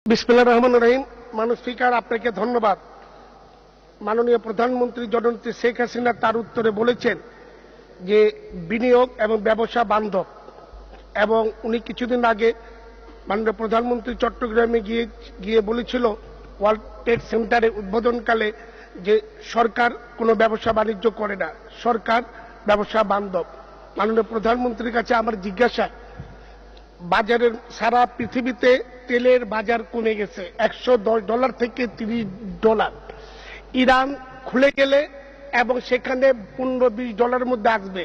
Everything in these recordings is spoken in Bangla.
বিসমিল্লাহির রহমানির রহিম। মাননীয় স্পিকার, আপনাকে ধন্যবাদ। মাননীয় প্রধানমন্ত্রী জননেত্রী শেখ হাসিনা তার উত্তরে বলেছেন যে বিনিয়োগ এবং ব্যবসা বান্ধব, এবং উনি কিছুদিন আগে মাননীয় প্রধানমন্ত্রী চট্টগ্রামে গিয়ে বলেছিল ওয়ার্ল্ড ট্রেড সেন্টারে উদ্বোধনকালে যে সরকার কোনো ব্যবসা বাণিজ্য করে না, সরকার ব্যবসা বান্ধব। মাননীয় প্রধানমন্ত্রীর কাছে আমার জিজ্ঞাসা, বাজারের সারা পৃথিবীতে তেলের বাজার কমে গেছে $110 থেকে $30। ইরান খুলে গেলে এবং সেখানে $15-20 মধ্যে আসবে।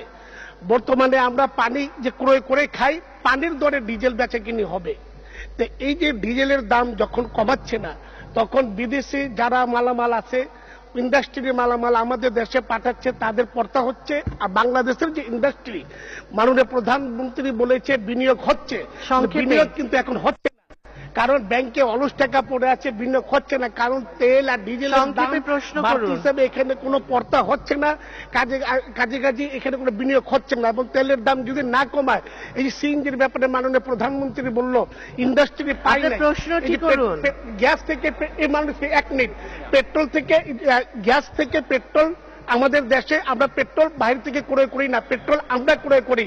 বর্তমানে আমরা পানি যে ক্রয় করে খাই, পানির দরে ডিজেল বেচাকিনি হবে। তো এই যে ডিজেলের দাম যখন কমাচ্ছে না, তখন বিদেশি যারা মালামাল আছে, ইন্ডাস্ট্রির মালামাল আমাদের দেশে পাঠাচ্ছে, তাদের পড়তা হচ্ছে। আর বাংলাদেশের যে ইন্ডাস্ট্রি, মাননীয় প্রধানমন্ত্রী বলেছে বিনিয়োগ হচ্ছে, বিনিয়োগ কিন্তু এখন হচ্ছে না, কারণ ব্যাংকে অলস টাকা পড়ে আছে, বিনিয়োগ হচ্ছে না, কারণ তেল আর ডিজেলের দাম বাড়তি হিসাবে এখানে কোনো পড়তা হচ্ছে না, কাজে এখানে কোনো বিনিয়োগ হচ্ছে না। এবং তেলের দাম যদি না কমায়, এই যে সিএনজির ব্যাপারে মাননীয় প্রধানমন্ত্রী বলল ইন্ডাস্ট্রি পাই না, গ্যাস থেকে মানুষ 1 মিনিট, পেট্রোল থেকে গ্যাস থেকে পেট্রোল আমাদের দেশে আমরা পেট্রোল বাইরে থেকে ক্রয় করি না, পেট্রোল আমরা ক্রয় করি।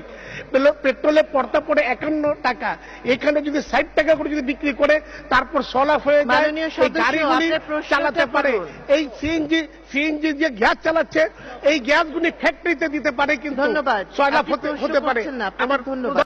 পেট্রোলে পড়তা পড়ে 51 টাকা, এখানে যদি 60 টাকা করে যদি বিক্রি করে, তারপর সলাফ হয়ে যায়, গাড়িগুলি চালাতে পারে। এই সিএনজি যে গ্যাস চালাচ্ছে, এই গ্যাসগুলি ফ্যাক্টরিতে দিতে পারে, কিন্তু সলাফ হতে পারে। আমার ধন্যবাদ।